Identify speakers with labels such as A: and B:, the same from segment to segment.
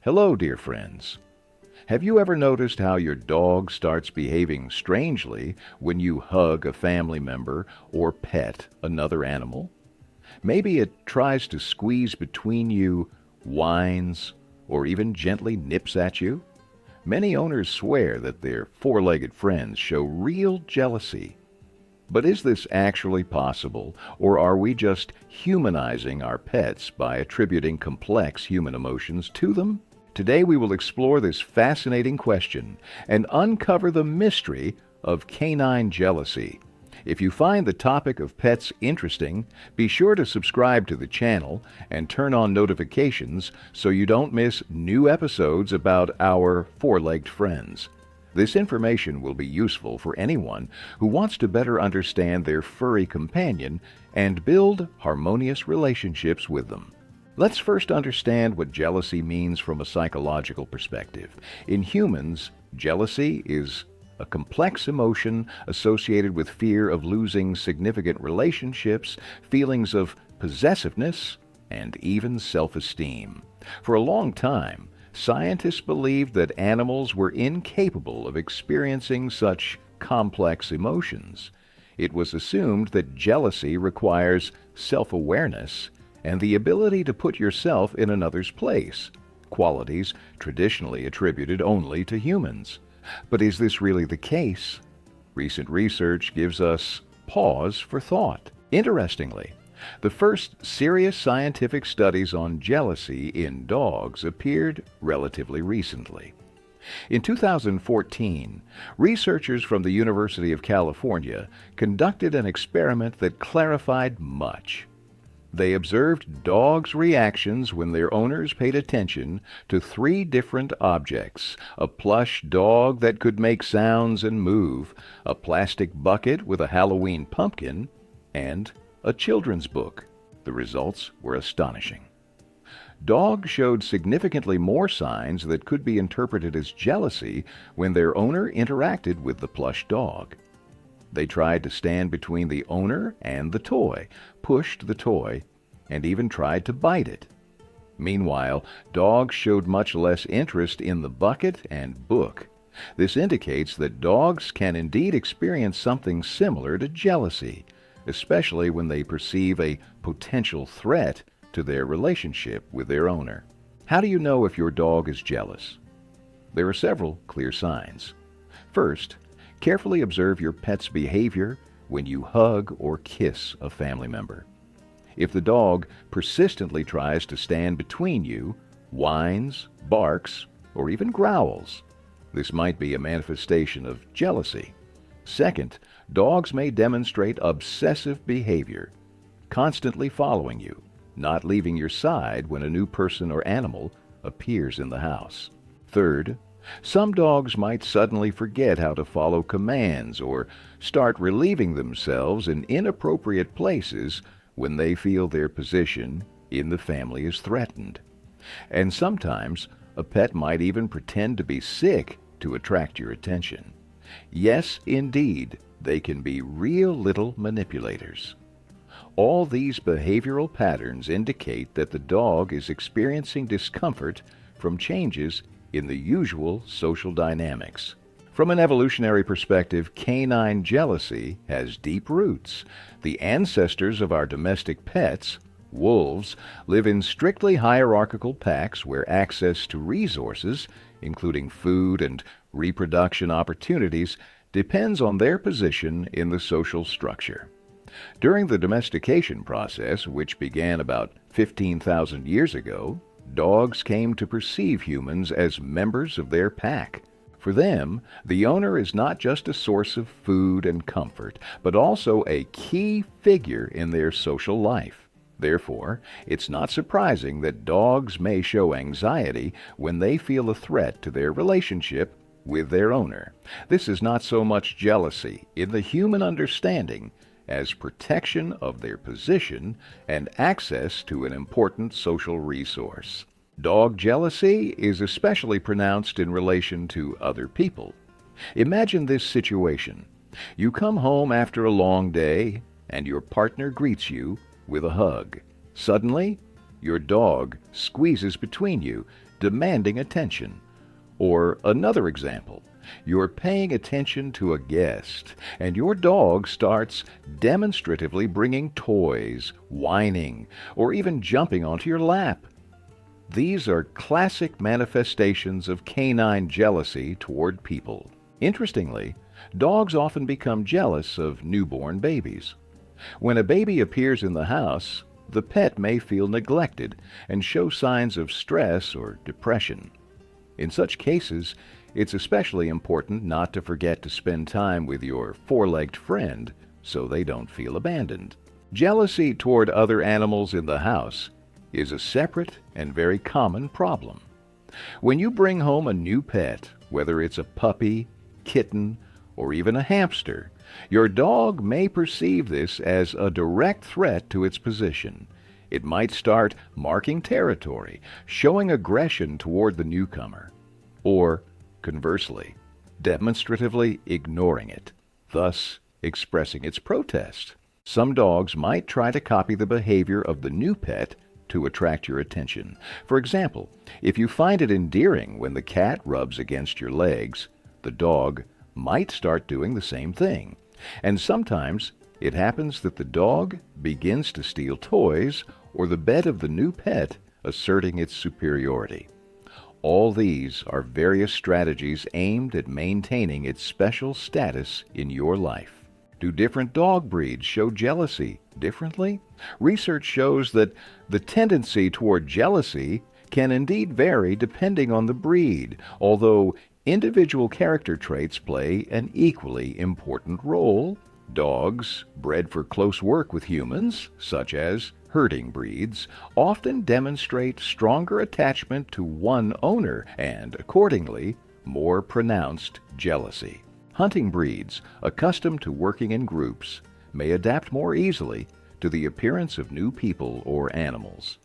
A: Hello, dear friends. Have you ever noticed how your dog starts behaving strangely when you hug a family member or pet another animal? Maybe it tries to squeeze between you, whines, or even gently nips at you. Many owners swear that their four-legged friends show real jealousy. But is this actually possible, or are we just humanizing our pets by attributing complex human emotions to them? Today we will explore this fascinating question and uncover the mystery of canine jealousy. If you find the topic of pets interesting, be sure to subscribe to the channel and turn on notifications so you don't miss new episodes about our four-legged friends. This information will be useful for anyone who wants to better understand their furry companion and build harmonious relationships with them. Let's first understand what jealousy means from a psychological perspective. In humans, jealousy is a complex emotion associated with fear of losing significant relationships, feelings of possessiveness, and even self-esteem. For a long time, scientists believed that animals were incapable of experiencing such complex emotions. It was assumed that jealousy requires self-awareness and the ability to put yourself in another's place, qualities traditionally attributed only to humans. But is this really the case? Recent research gives us pause for thought. Interestingly, the first serious scientific studies on jealousy in dogs appeared relatively recently. In 2014, researchers from the University of California conducted an experiment that clarified much. They observed dogs' reactions when their owners paid attention to three different objects: a plush dog that could make sounds and move, a plastic bucket with a Halloween pumpkin, and a children's book. The results were astonishing. Dogs showed significantly more signs that could be interpreted as jealousy when their owner interacted with the plush dog. They tried to stand between the owner and the toy, pushed the toy, and even tried to bite it. Meanwhile, dogs showed much less interest in the bucket and book. This indicates that dogs can indeed experience something similar to jealousy, especially when they perceive a potential threat to their relationship with their owner. How do you know if your dog is jealous? There are several clear signs. First, carefully observe your pet's behavior when you hug or kiss a family member. If the dog persistently tries to stand between you, whines, barks, or even growls, this might be a manifestation of jealousy. Second, dogs may demonstrate obsessive behavior, constantly following you, not leaving your side when a new person or animal appears in the house. Third, some dogs might suddenly forget how to follow commands or start relieving themselves in inappropriate places when they feel their position in the family is threatened. And sometimes a pet might even pretend to be sick to attract your attention. Yes, indeed, they can be real little manipulators. All these behavioral patterns indicate that the dog is experiencing discomfort from changes in the usual social dynamics. From an evolutionary perspective, canine jealousy has deep roots. The ancestors of our domestic pets, wolves, live in strictly hierarchical packs where access to resources, including food and reproduction opportunities, depends on their position in the social structure. During the domestication process, which began about 15,000 years ago, dogs came to perceive humans as members of their pack. For them, the owner is not just a source of food and comfort, but also a key figure in their social life. Therefore, it's not surprising that dogs may show anxiety when they feel a threat to their relationship with their owner. This is not so much jealousy in the human understanding as protection of their position and access to an important social resource. Dog jealousy is especially pronounced in relation to other people. Imagine this situation. You come home after a long day, and your partner greets you with a hug. Suddenly, your dog squeezes between you demanding attention. Or another example, you're paying attention to a guest, and your dog starts demonstratively bringing toys, whining, or even jumping onto your lap. These are classic manifestations of canine jealousy toward people. Interestingly, dogs often become jealous of newborn babies. When a baby appears in the house, the pet may feel neglected and show signs of stress or depression. In such cases, it's especially important not to forget to spend time with your four-legged friend so they don't feel abandoned. Jealousy toward other animals in the house is a separate and very common problem. When you bring home a new pet, whether it's a puppy, kitten, or even a hamster, your dog may perceive this as a direct threat to its position. It might start marking territory, showing aggression toward the newcomer, or, conversely, demonstratively ignoring it, thus expressing its protest. Some dogs might try to copy the behavior of the new pet to attract your attention. For example, if you find it endearing when the cat rubs against your legs, the dog might start doing the same thing. And sometimes it happens that the dog begins to steal toys or the bed of the new pet, asserting its superiority. All these are various strategies aimed at maintaining its special status in your life. Do different dog breeds show jealousy differently? Research shows that the tendency toward jealousy can indeed vary depending on the breed, although individual character traits play an equally important role. Dogs bred for close work with humans, such as herding breeds, often demonstrate stronger attachment to one owner and, accordingly, more pronounced jealousy. Hunting breeds, accustomed to working in groups, may adapt more easily to the appearance of new people or animals.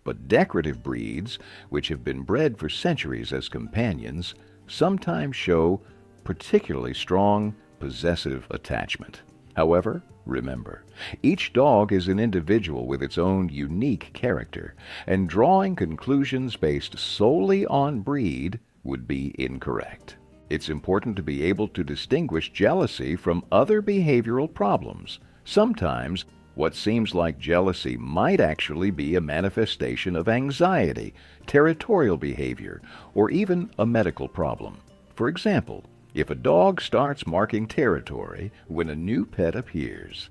A: But decorative breeds, which have been bred for centuries as companions, sometimes show particularly strong possessive attachment. However, remember, each dog is an individual with its own unique character, and drawing conclusions based solely on breed would be incorrect. It's important to be able to distinguish jealousy from other behavioral problems. Sometimes, what seems like jealousy might actually be a manifestation of anxiety, territorial behavior, or even a medical problem. For example, if a dog starts marking territory when a new pet appears,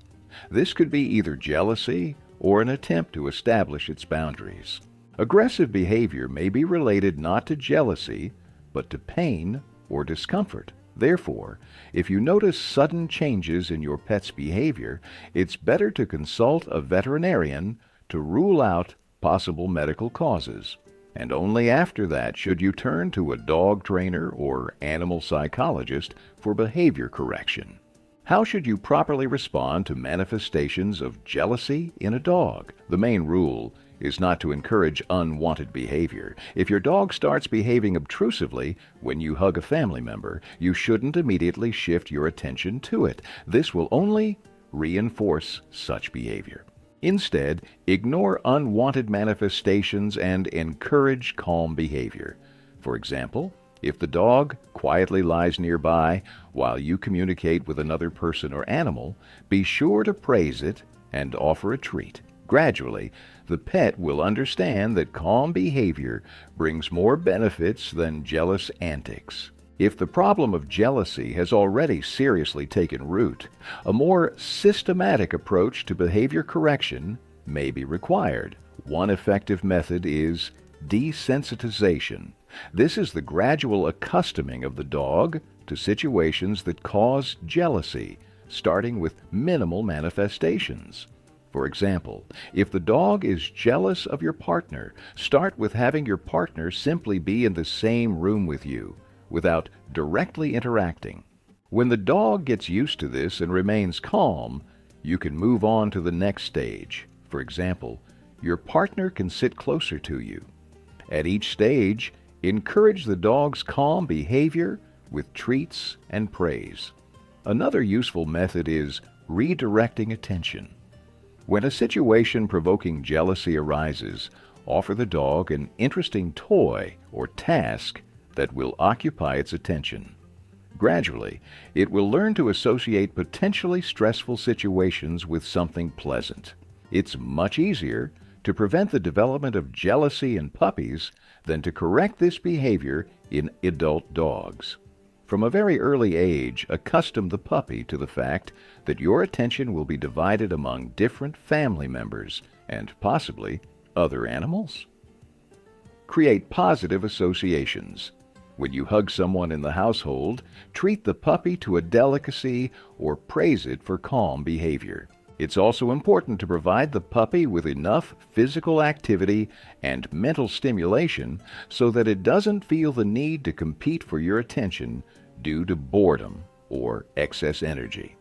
A: this could be either jealousy or an attempt to establish its boundaries. Aggressive behavior may be related not to jealousy, but to pain or discomfort. Therefore, if you notice sudden changes in your pet's behavior, it's better to consult a veterinarian to rule out possible medical causes. And only after that should you turn to a dog trainer or animal psychologist for behavior correction. How should you properly respond to manifestations of jealousy in a dog? The main rule is not to encourage unwanted behavior. If your dog starts behaving obtrusively when you hug a family member, you shouldn't immediately shift your attention to it. This will only reinforce such behavior. Instead, ignore unwanted manifestations and encourage calm behavior. For example, if the dog quietly lies nearby while you communicate with another person or animal, be sure to praise it and offer a treat. Gradually, the pet will understand that calm behavior brings more benefits than jealous antics. If the problem of jealousy has already seriously taken root, a more systematic approach to behavior correction may be required. One effective method is desensitization. This is the gradual accustoming of the dog to situations that cause jealousy, starting with minimal manifestations. For example, if the dog is jealous of your partner, start with having your partner simply be in the same room with you, without directly interacting. When the dog gets used to this and remains calm, you can move on to the next stage. For example, your partner can sit closer to you. At each stage, encourage the dog's calm behavior with treats and praise. Another useful method is redirecting attention. When a situation provoking jealousy arises, offer the dog an interesting toy or task that will occupy its attention. Gradually, it will learn to associate potentially stressful situations with something pleasant. It's much easier to prevent the development of jealousy in puppies than to correct this behavior in adult dogs. From a very early age, accustom the puppy to the fact that your attention will be divided among different family members and possibly other animals. Create positive associations. When you hug someone in the household, treat the puppy to a delicacy or praise it for calm behavior. It's also important to provide the puppy with enough physical activity and mental stimulation so that it doesn't feel the need to compete for your attention due to boredom or excess energy.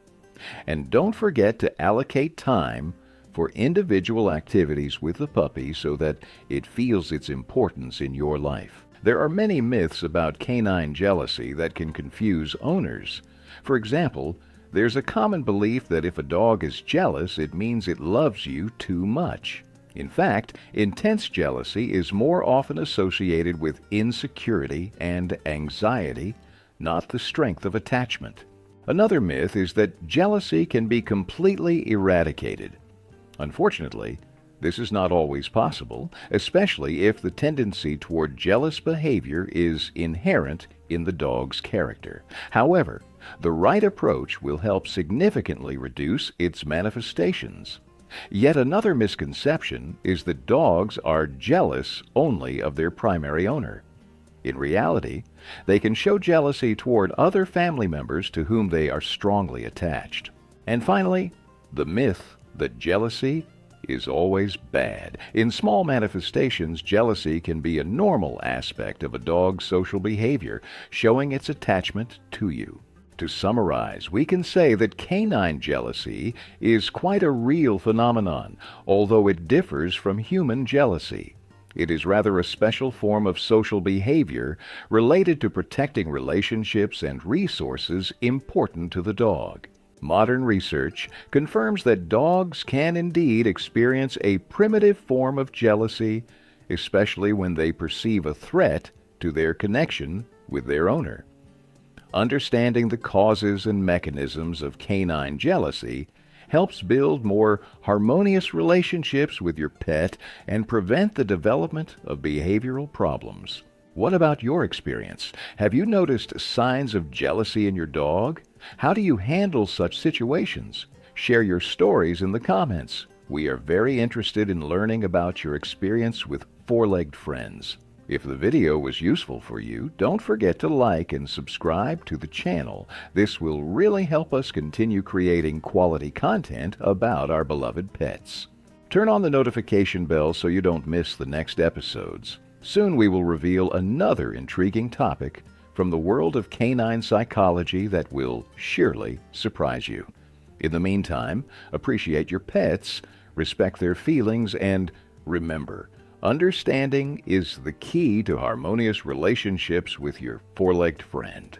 A: And don't forget to allocate time for individual activities with the puppy so that it feels its importance in your life. There are many myths about canine jealousy that can confuse owners. For example, there's a common belief that if a dog is jealous, it means it loves you too much. In fact, intense jealousy is more often associated with insecurity and anxiety, not the strength of attachment. Another myth is that jealousy can be completely eradicated. Unfortunately, this is not always possible, especially if the tendency toward jealous behavior is inherent in the dog's character. However, the right approach will help significantly reduce its manifestations. Yet another misconception is that dogs are jealous only of their primary owner. In reality, they can show jealousy toward other family members to whom they are strongly attached. And finally, the myth that jealousy is always bad. In small manifestations, jealousy can be a normal aspect of a dog's social behavior, showing its attachment to you. To summarize, we can say that canine jealousy is quite a real phenomenon, although it differs from human jealousy. It is rather a special form of social behavior related to protecting relationships and resources important to the dog. Modern research confirms that dogs can indeed experience a primitive form of jealousy, especially when they perceive a threat to their connection with their owner. Understanding the causes and mechanisms of canine jealousy helps build more harmonious relationships with your pet and prevent the development of behavioral problems. What about your experience? Have you noticed signs of jealousy in your dog? How do you handle such situations? Share your stories in the comments. We are very interested in learning about your experience with four-legged friends. If the video was useful for you, don't forget to like and subscribe to the channel. This will really help us continue creating quality content about our beloved pets. Turn on the notification bell so you don't miss the next episodes. Soon we will reveal another intriguing topic from the world of canine psychology that will surely surprise you. In the meantime, appreciate your pets, respect their feelings, and remember, understanding is the key to harmonious relationships with your four-legged friend.